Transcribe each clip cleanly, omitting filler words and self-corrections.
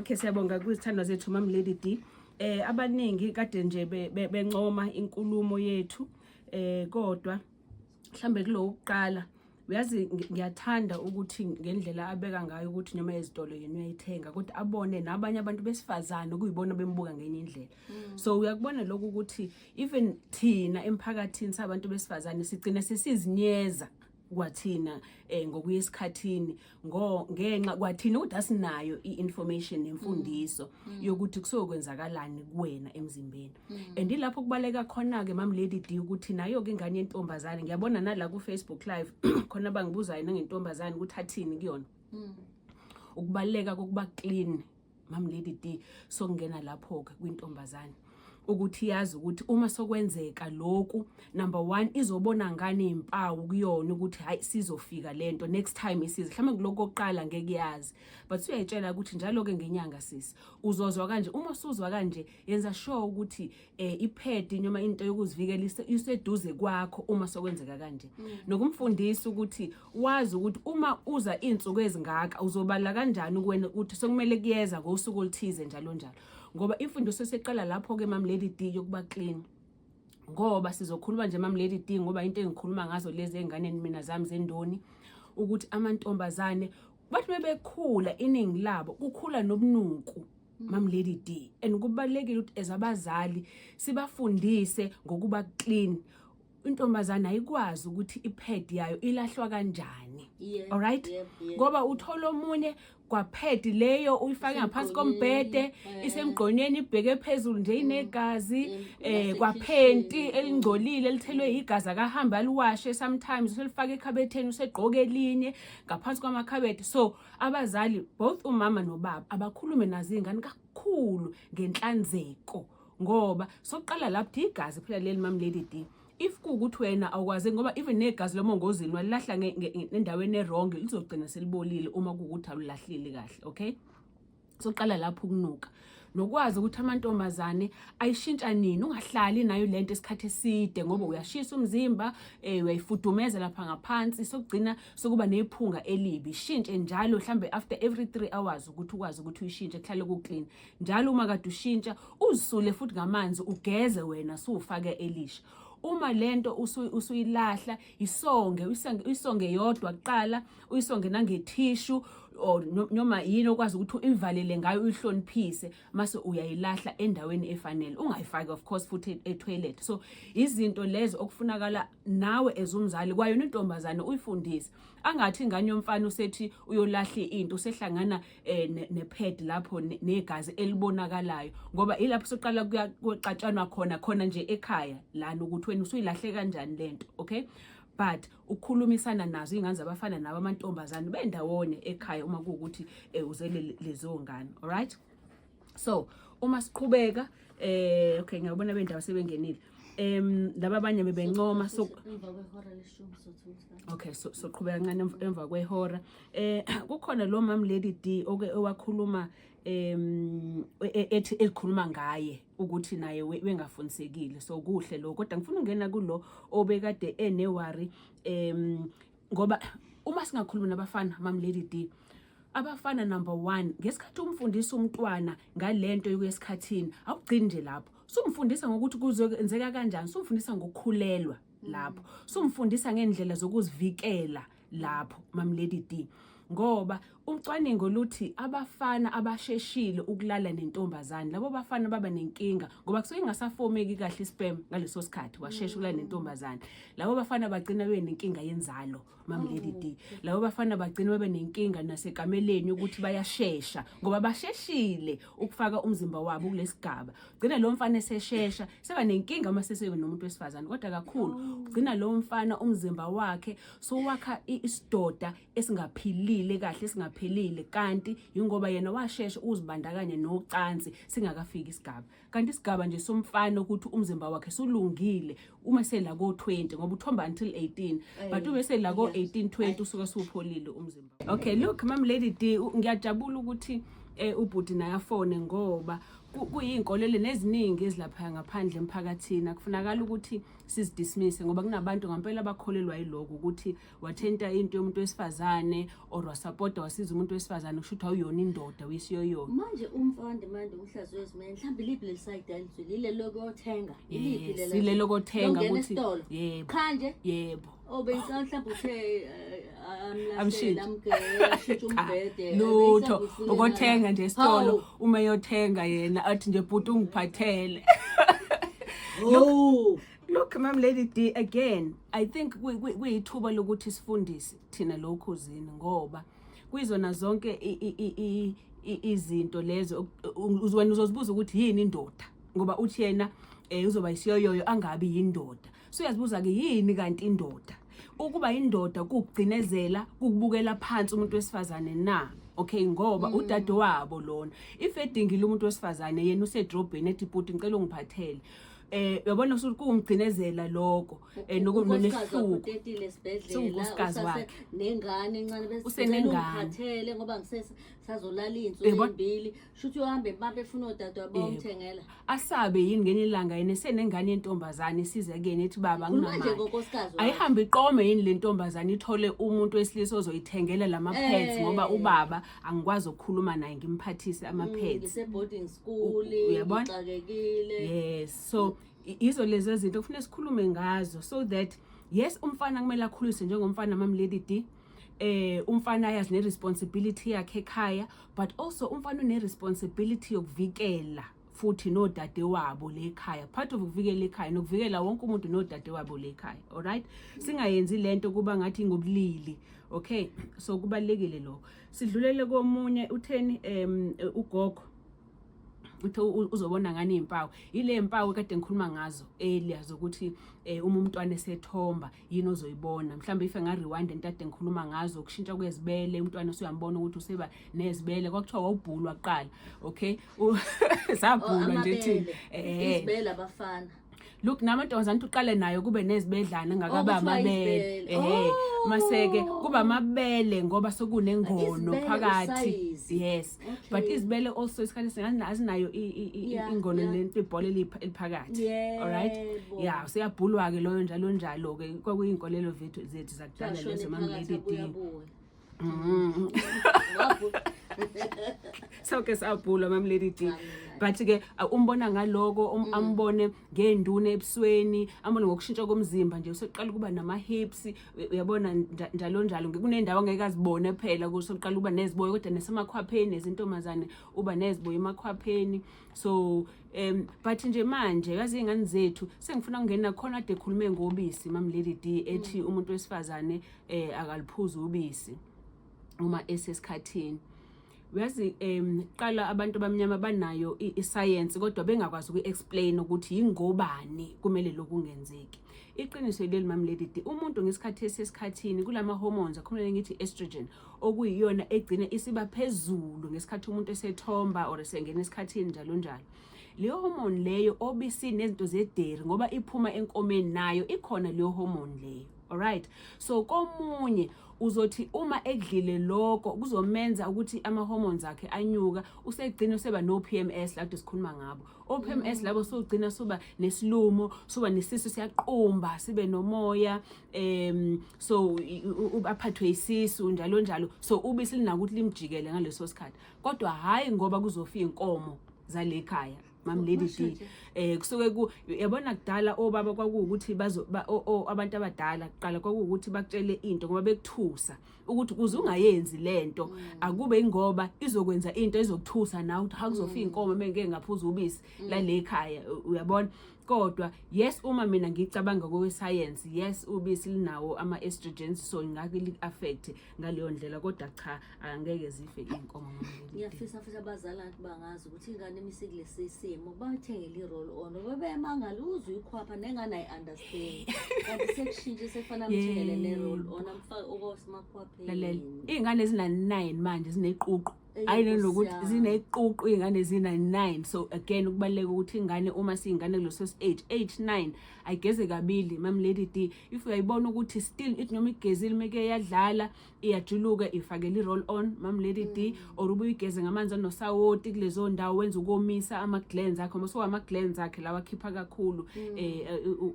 Okay, siyabonga kwisithando zethu Mam Lady D. Abaningi kade nje bencoma inkulumo yethu kodwa mhlambe kulo ukuqala uyazi ngiyathanda ukuthi ngendlela abeka ngayo ukuthi noma ezitolo yena uyayithenga kodwa abone nabanye abantu besifazane ukuyibona bembuka ngenye indlela. So uyakubona lokho ukuthi even thina emphakathini sabantu besifazane sigcina sesizinyeza kwathina ngokuyesikhathini ngenxa kwathina ukuthi asinayo i-information nemfundiso yokuthi kusokwenzakalani kuwena emzimbeni. And ilapho kubaleka khona ke Mam Lady D ukuthi nayo ke ingane yentombazane ngiyabona nala ku Facebook live khona bangibuzayo nangentombazane ukuthi athini kuyona. Ukubaleka kokuba clean Mam Lady D so kungena lapho ke kwintombazane ukuthi yazi ukuthi uma sokwenzeka lokhu number 1 izobona ngane impawu kuyona ukuthi hayi sizofika lento next time isize mhlawumbe kuloko oqala ngeke yazi but uyayitshela ukuthi njalo ke ngenyanga sisi uzozwa kanje uma usuzwa kanje yenza sure ukuthi ipad noma into yokuzivikela iseduze kwakho uma sokwenzeka kanje nokumfundisa ukuthi wazi ukuthi uma uza insuku ezingaka uzobala kanjani ukuwena ukuthi sokumele kuyeza ngosuku oluthize njalo njalo ngoba imfundiso seqala lapho ke Mam Lady D yokuba clean ngoba sizokhuluma nje Mam Lady D ngoba into engikhuluma ngazo lezi enganeni mina zami zendoni ukuthi amantombazane bathi bebekhula iningi labo kukhula nobunuku Mam Lady D and kubalekile ukuthi ezabazali sibafundise ngokuba clean. Intombazane ayikwazi ukuthi ipad yayo ilahlwa kanjani. Alright? Ngoba uthola omunye kwapad leyo uyifaka ngaphansi kombhede isemgqonyeni ibheke phezulu nje inegazi kwaphenti elingcolile lithelwe igazi akahamba aliwashe sometimes uselifaka ekhabetheni usegqoke elinye ngaphansi kwamakhabethe. So abazali both umama nobaba abakhulume nazo izingane kakhulu ngenhlanzeko ngoba soqala lapho igazi phela leli Mam Lady D if kuukuthi wena awukwazi ngoba even negazi lomongozini walahla endaweni errong lizogcina selibolile uma kuukuthi awulahlile kahle. Okay, so qala lapho ukunuka nokwazi ukuthi amantombazane ayishintsha nini ungahlali nayo lento esikhathi eside ngoba uyashisa umzimba uyayifudumeza lapha ngaphansi sokugcina sokuba nephunga elibi. Ishintshe njalo mhlambe after every 3 hours ukuthi ukwazi ukuthi uyishintshe kuhlale ku clean njalo uma kade ushintsha uzisule futhi ngamanzi ugeze wena sufake elisha. Uma lento usuyilahla isonge yodwa kuqala uyisonge nangetissue or noma yini okwazi ukuthi uyivalele ngayo uyihloniphise mase uyayilahla endaweni efanele ungayifaki of course futhi etoilet. So izinto lezo okufunakala nawe ezumzali kwayona intombazane uyifundise angathi ingane yomfana usethi uyolahla into usehlangana nepad lapho negazi elibonakalayo ngoba ilapho soqala kuyaxatshanwa khona nje ekhaya lana ukuthi wena usuyilahle kanjani lento. Okay, but ukukhulumisana nazo ingane zabafana nabo amantombazane bendawone ekhaya uma kuukuthi uzele lezo ngane. Alright, so uma siqhubeka okay ngiyabona bendawo sebengenile laba abanye bebencoma so okay so qhubeka kancane emva kwehora kukhona lo Mam Lady D owakhuluma ethi elikhuluma ngaye ukuthi naye wengafundisekile so kuhle lo kodwa ngifuna ungena kulo obekade enewari ngoba uma singakhuluma nabafana Mam Lady D abafana number 1 ngesikhathi umfundisa umntwana ngalento yokuyesikhathini awugcini nje lapho sumfundisa ngokuthi kuzokwenzeka kanjani sumfundisa ngokukhulelwa lapho sumfundisa ngendlela zokuzivikela lapho Mam Lady D ngoba ucwaningo luthi abafana abasheshile ukulala nentombazane labo bafana baba nenkinga ngoba kusuke ingasafomeki kahle isperm ngaleso sikhathi washesha ukulala nentombazane labo bafana bagcina benenkinga yenzalo Mam Lady D labo bafana bagcina bebe nenkinga nasekameleni ukuthi bayashesha ngoba basheshile ukufaka umzimba wabo kulesigaba gcina lo mfana eseshesha seba nenkinga uma sesebe nomuntu wesifazane kodwa kakhulu gcina lo mfana umzimba wakhe so wakha isidoda esingaphilile kahle esingaphelile kanti ingoba yena washesha uzibandakanye nocansi singakafiki isigaba kanti isigaba nje somfana ukuthi umzimba wakhe sulungile uma sela ko 20 ngoba uthomba until 18 but uma sela ko 18 20 usuka supholile umzimba. Okay, look Mam Lady D ngiyajabula ukuthi ubhuti naye afone ngoba kuyinkolelo neziningi ezilapha ngaphandle emphakathini akufunakala ukuthi sizidismiss ngoba kunabantu ngempela abakholelwa yiloko ukuthi wathenta into yomuntu wesifazane or wasupporta wasiza umuntu wesifazane kusho ukuthi awuyona indoda wisiyoyo manje umfana manje uhlazwe izimene mhlawumbe lipi leside alizwe lile lokothenga ilipi lela sile lokothenga ukuthi yebo khanje yebo obeyisa mhlawumbe uthe amshila amshila umbhede lutho ukothenga nje esitolo uma yothenga yena athi nje bhuti ungiphathele Look, Ma'am Lady D, again, I think kuyithuba lokuthi sifundise thina lokhuzini ngoba kuyizona zonke izinto lezo wena uzozibuza ukuthi yini indoda ngoba uthi yena uzoba isiyoyoyo angabi yindoda. So uyazibuza ke yini kanti indoda? Ukuba indoda kugcinezela kubukela phansi umuntu wesifazane na. Okay ngoba udade wabo lona if edingile umuntu wesifazane yena usedrobheni ethi bhuti ngicela ungiphathele uyabona ukuthi kumgcinezela lokho nokunehluko utetile esibedlela nengane encane bese ngiphathele ngoba ngisesazolala insuku ezimbili shuthi uhambe mama efuna udade wabo umthengela asabe yini ngenye ilanga yena senengane yentombazane isize kuyena ethi baba nginamanje ayihambe iqome yini le ntombazane ithole umuntu wesilisa ozoyithengela lama pads ngoba ubaba angikwazi ukukhuluma naye ngimphathise ama pads ngise boarding school ngixakekile yes so izo lezo zinto kufanele sikhulume ngazo so that yes umfana kumele akhuliswe njengomfana Ma'am Lady D umfana yazi ne responsibility yakhe ekhaya but also umfana une responsibility yokuvikela futhi nodade wabo le ekhaya part of ukuvikela ekhaya nokuvikela wonke umuntu nodade wabo le ekhaya all right singayenzi lento kuba ngathi ngobulili okay so kubalekile lo sidlulele komunye utheni ugogo uthi uzobona ngani impawu ile impawu kade ngikhuluma ngazo earlier zokuthi uma umntwana esethomba yini ozoyibona mhlawumbe ife nga rewind entade ngikhuluma ngazo kushintsha kwezibele umntwana usuyambona ukuthi useba nezibele kwakuthiwa wawubhulwa kuqala okay sabhulwa nje thina izibele abafana Look namantombazana uqale nayo kube nezibedlana ngakaba amabele maseke kuba amabele ngoba sokunengono phakathi yes but izibele also isikhathi singani azinayo ingono lento ibhola eliphakathi all right yeah siyabhulwa ke loyo njalo ke kwakuyinkolelo zethu zakudala lezo Ma'am Lady D so ke sabhulwa Ma'am Lady D but ke umbona ngaloko ambone ngenduna ebusweni ambone ngokushintsha komzimba nje useqala kuba nama hips uyabona njalo kunendawo angeke azibone phela kusoqala kuba neziboyo kodwa nesemakhwapheni nezintomazane uba neziboyo emakhwapheni so but nje manje yazi ingane zethu sengifuna ukungena khona ade khulume ngobisi Ma'am Lady D ethi umuntu wesifazane akaliphuza ubisi uma esesikhathini uyazi qala abantu abamnyama banayo iscience kodwa bengakwazi ukuexplain ukuthi yingobani kumele lokungenzeki iqiniso leli Ma'am Lady D umuntu ngesikhathi esesikhathini kulama hormones akhumele ngithi estrogen okuyiyona egcina isiba phezulu ngesikhathi umuntu esethomba or esengena esikhathini njalo leyo hormone leyo obisi nezinto zedairy ngoba iphuma enkomeni nayo ikhona leyo hormone leyo all right so komunye uzothi uma edlile lokho kuzomenza ukuthi ama hormones akhe anyuka usegcina useba no PMS lapho sikhuluma ngabo PMS labo sogcina soba nesilumo soba nesisu siyaqomba sibe nomoya so aphathwe isisu njalo so ubisi linakuthi limjikele ngaleso sikhathi kodwa hayi ngoba kuzofika inkomo zale ekhaya Ma'am Lady D kusuke yabona kudala obaba kwakuukuthi abantu abadala kuqala kwakuukuthi bakutshele into ngoba bekuthusa ukuthi kuze ungayenzi lento akube ingoba izokwenza into ezokuthusa nawe ukuthi hakuzofika inkomo mengeke ngaphuza ubisi la le ekhaya uyabona kodwa yes uma mina ngicabanga ngowe science yes ubisi linawo ama estrogens so ngake li affect ngaleyo ndlela kodwa cha angeke zife inkomo ngiyafisa futhi abazalana bangazi ukuthi ingane imisikile sisimo bathengele iroll on ngoba emangala uzuyikhwapha nengane ayiunderstand kanti sekushintshe sefana mthengele ne roll on amfaka okosimakhwapheni lalela ingane ezina 9 manje zineququ ayilona ukuthi zineququ ingane zina 9 so again ukubaleka ukuthi ingane uma siyingane kuleso age 9 ayigeze kabili Ma'am Lady D if uyayibona ukuthi still ithi noma igezile meke yadlala iyajuluka ifakela i-roll on Mam Lady D or ubuye igeze ngamanzi anosawoti kulezo ndawo wenza ukomisa ama-glands akho mase ama-glands akhe lawa akhipha kakhulu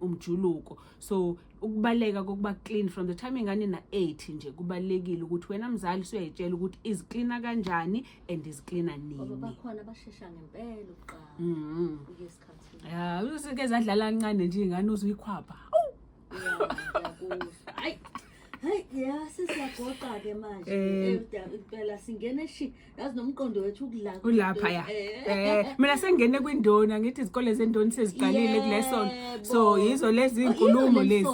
umjuluko. So ukubaleka kokuba clean from the time ingane na-8 nje kubalekile ukuthi wena mzali usuyayitshela ukuthi izicleana kanjani and izicleana nini. Ngoba bakhona abashesha ngempela ukuqala esikhathini. Ya usike zadlala kancane nje ingane uzuyikhwapha. Hayi ya sesiyagoqa ke manje phela singena yazi nomqondo wethu kulapha ya mina sengene kwindona ngithi izikole zendoni seziqalile kulesonto so yizo lezi inkulumo lezi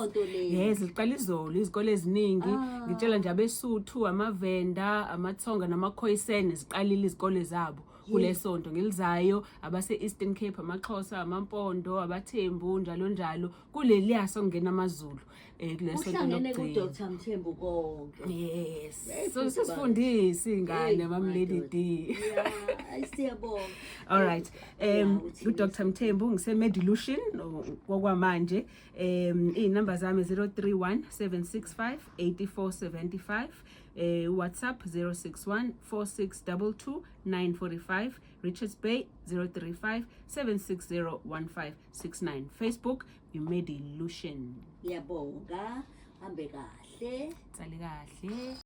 yes ziqala izolo izikole eziningi ngitshela nje abesuthu amavenda amathonga namakhoyisene ziqalile izikole zabo kulesonto ngelizayo abase Eastern Cape amaXhosa amampondo abathembu njalo kuleliya songena amazulu kulesonto uhlangene ku Dr Mthembu konke yes so sisifundisi ingane Mam Lady D siyabonga. All right u Dr Mthembu ngise Medilution ngokwamanje inamba zami 031 765 8475 WhatsApp 061 4622 945 Richards Bay 035 760 1569 Facebook Medilution. Yabonga hambe kahle tsale kahle.